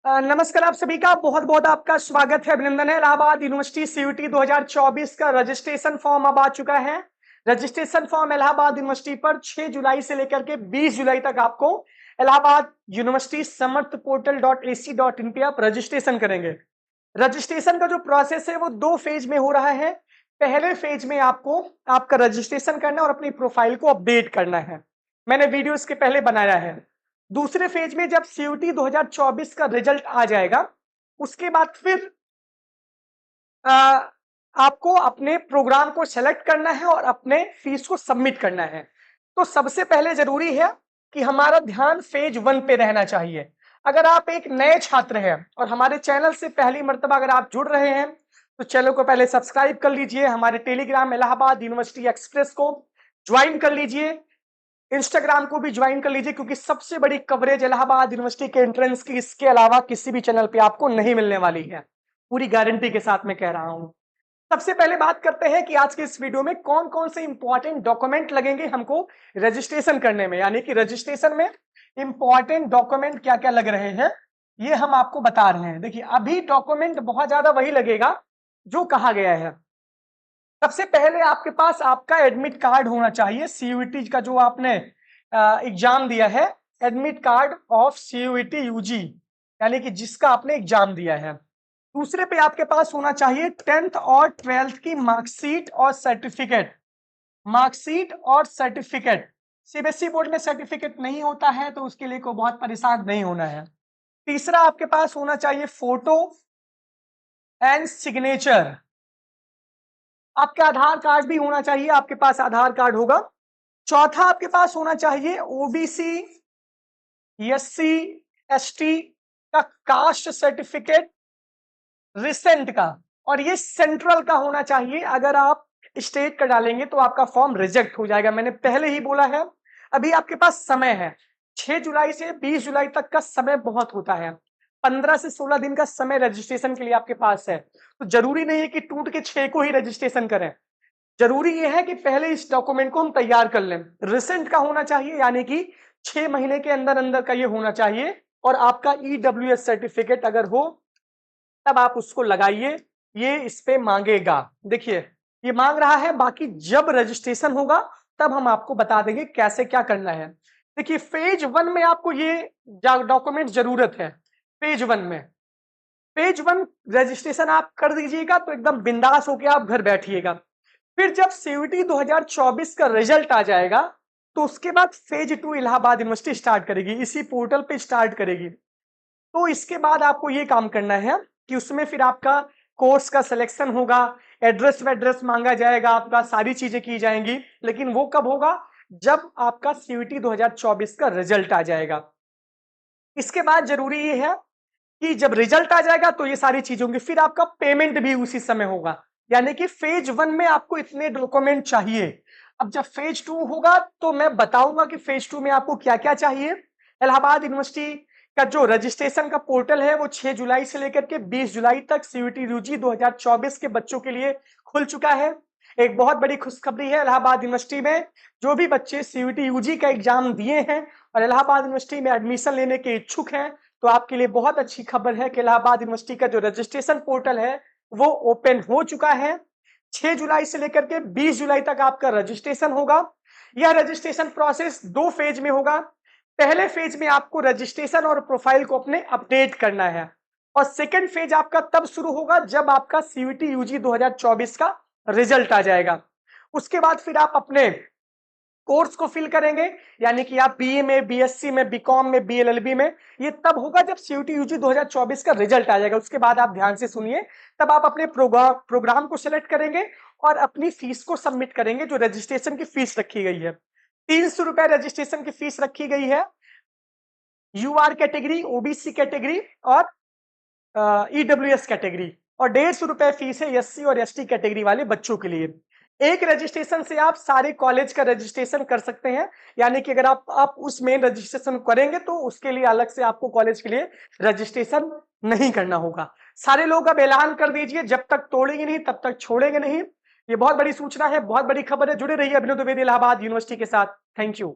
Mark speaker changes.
Speaker 1: नमस्कार, आप सभी का बहुत बहुत आपका स्वागत है, अभिनंदन है। इलाहाबाद यूनिवर्सिटी सीयूटी 2024 का रजिस्ट्रेशन फॉर्म अब आ चुका है। रजिस्ट्रेशन फॉर्म इलाहाबाद यूनिवर्सिटी पर 6 जुलाई से लेकर के 20 जुलाई तक आपको इलाहाबाद यूनिवर्सिटी समर्थ पोर्टल .ac.in पे आप रजिस्ट्रेशन करेंगे। रजिस्ट्रेशन का जो प्रोसेस है वो 2 फेज में हो रहा है। पहले फेज में आपको आपका रजिस्ट्रेशन करना है और अपनी प्रोफाइल को अपडेट करना है। मैंने वीडियो इसके पहले बनाया है। दूसरे फेज में जब सीयूटी 2024 का रिजल्ट आ जाएगा, उसके बाद फिर आ, आपको अपने प्रोग्राम को सेलेक्ट करना है और अपने फीस को सबमिट करना है। तो सबसे पहले जरूरी है कि हमारा ध्यान फेज 1 पे रहना चाहिए। अगर आप एक नए छात्र हैं और हमारे चैनल से पहली मर्तबा अगर आप जुड़ रहे हैं तो चैनल को पहले सब्सक्राइब कर लीजिए, हमारे टेलीग्राम इलाहाबाद यूनिवर्सिटी एक्सप्रेस को ज्वाइन कर लीजिए, इंस्टाग्राम को भी ज्वाइन कर लीजिए, क्योंकि सबसे बड़ी कवरेज इलाहाबाद यूनिवर्सिटी के एंट्रेंस की इसके अलावा किसी भी चैनल पे आपको नहीं मिलने वाली है। पूरी गारंटी के साथ मैं कह रहा हूं। सबसे पहले बात करते हैं कि आज के इस वीडियो में कौन कौन से इंपॉर्टेंट डॉक्यूमेंट लगेंगे हमको रजिस्ट्रेशन करने में, यानी कि रजिस्ट्रेशन में इंपॉर्टेंट डॉक्यूमेंट क्या क्या लग रहे हैं ये हम आपको बता रहे हैं। देखिए, अभी डॉक्यूमेंट बहुत ज्यादा वही लगेगा जो कहा गया है। सबसे पहले आपके पास आपका एडमिट कार्ड होना चाहिए, सीयूईटी का जो आपने एग्जाम दिया है, admit card of CUET UG, यानी कि जिसका आपने एग्जाम दिया है। दूसरे पे आपके पास होना चाहिए 10th और 12th की मार्कशीट और सर्टिफिकेट। मार्कशीट और सर्टिफिकेट, सीबीएसई बोर्ड में सर्टिफिकेट नहीं होता है तो उसके लिए को बहुत परेशान नहीं होना है। तीसरा आपके पास होना चाहिए फोटो एंड सिग्नेचर। आपका आधार कार्ड भी होना चाहिए, आपके पास आधार कार्ड होगा। चौथा आपके पास होना चाहिए ओबीसी एससी एसटी का कास्ट सर्टिफिकेट रिसेंट का, और ये सेंट्रल का होना चाहिए। अगर आप स्टेट का डालेंगे तो आपका फॉर्म रिजेक्ट हो जाएगा, मैंने पहले ही बोला है। अभी आपके पास समय है, 6 जुलाई से 20 जुलाई तक का समय बहुत होता है। 15 से 16 दिन का समय रजिस्ट्रेशन के लिए आपके पास है। तो जरूरी नहीं है कि टूट के 6 को ही रजिस्ट्रेशन करें, जरूरी यह है कि पहले इस डॉक्यूमेंट को हम तैयार कर लें। रिसेंट का होना चाहिए, यानी कि 6 महीने के अंदर अंदर का ये होना चाहिए। और आपका ईडब्ल्यूएस सर्टिफिकेट अगर हो तब आप उसको लगाइए, ये इस पे मांगेगा। देखिए, ये मांग रहा है, बाकी जब रजिस्ट्रेशन होगा तब हम आपको बता देंगे कैसे क्या करना है। देखिए, फेज 1 में आपको ये डॉक्यूमेंट जरूरत है। फेज 1 रजिस्ट्रेशन आप कर दीजिएगा तो एकदम बिंदास होके आप घर बैठिएगा। फिर जब सीयूटी 2024 का रिजल्ट आ जाएगा तो उसके बाद फेज 2 इलाहाबाद यूनिवर्सिटी स्टार्ट करेगी, इसी पोर्टल पे स्टार्ट करेगी। तो इसके बाद आपको ये काम करना है कि उसमें फिर आपका कोर्स का सिलेक्शन होगा, एड्रेस वेड्रेस मांगा जाएगा, आपका सारी चीजें की जाएंगी। लेकिन वो कब होगा? जब आपका सीयूटी 2024 का रिजल्ट आ जाएगा। इसके बाद जरूरी ये है कि जब रिजल्ट आ जाएगा तो ये सारी चीजें होंगी, फिर आपका पेमेंट भी उसी समय होगा। यानी कि फेज 1 में आपको इतने डॉक्यूमेंट चाहिए। अब जब फेज 2 होगा तो मैं बताऊंगा कि फेज 2 में आपको क्या क्या चाहिए। इलाहाबाद यूनिवर्सिटी का जो रजिस्ट्रेशन का पोर्टल है वो 6 जुलाई से लेकर के 20 जुलाई तक सीयूटी यूजी 2024 के बच्चों के लिए खुल चुका है। एक बहुत बड़ी खुशखबरी है, इलाहाबाद यूनिवर्सिटी में जो भी बच्चे सीयूटी यूजी का एग्जाम दिए हैं और इलाहाबाद यूनिवर्सिटी में एडमिशन लेने के इच्छुक हैं, तो आपके लिए बहुत अच्छी खबर है कि इलाहाबाद यूनिवर्सिटी का जो रजिस्ट्रेशन पोर्टल है वो ओपन हो चुका है। 6 जुलाई से लेकर के 20 जुलाई तक आपका रजिस्ट्रेशन होगा। यह रजिस्ट्रेशन प्रोसेस 2 फेज में होगा। पहले फेज में आपको रजिस्ट्रेशन और प्रोफाइल को अपने अपडेट करना है, और सेकंड फेज आपका तब शुरू होगा जब आपका सीयूटी यूजी 2024 का रिजल्ट आ जाएगा। उसके बाद फिर आप अपने कोर्स को फिल करेंगे, यानी कि आप बीए में, बीएससी में, बीकॉम में, बीएलएलबी में। ये तब होगा जब सीयूटी यूजी 2024 का रिजल्ट आ जाएगा। उसके बाद आप ध्यान से सुनिए, तब आप अपने प्रोग्राम को सिलेक्ट करेंगे और अपनी फीस को सबमिट करेंगे, जो रजिस्ट्रेशन की फीस रखी गई है। 300 रुपए रजिस्ट्रेशन की फीस रखी गई है यूआर कैटेगरी, ओबीसी कैटेगरी और ईडब्ल्यूएस कैटेगरी, और 150 रुपए फीस है एससी और एसटी कैटेगरी वाले बच्चों के लिए। एक रजिस्ट्रेशन से आप सारे कॉलेज का रजिस्ट्रेशन कर सकते हैं, यानी कि अगर आप उस मेन रजिस्ट्रेशन करेंगे तो उसके लिए अलग से आपको कॉलेज के लिए रजिस्ट्रेशन नहीं करना होगा। सारे लोग अब ऐलान कर दीजिए, जब तक तोड़ेंगे नहीं तब तक छोड़ेंगे नहीं। ये बहुत बड़ी सूचना है, बहुत बड़ी खबर है। जुड़े रहिए अभिनव द्विवेदी इलाहाबाद यूनिवर्सिटी के साथ। Thank you.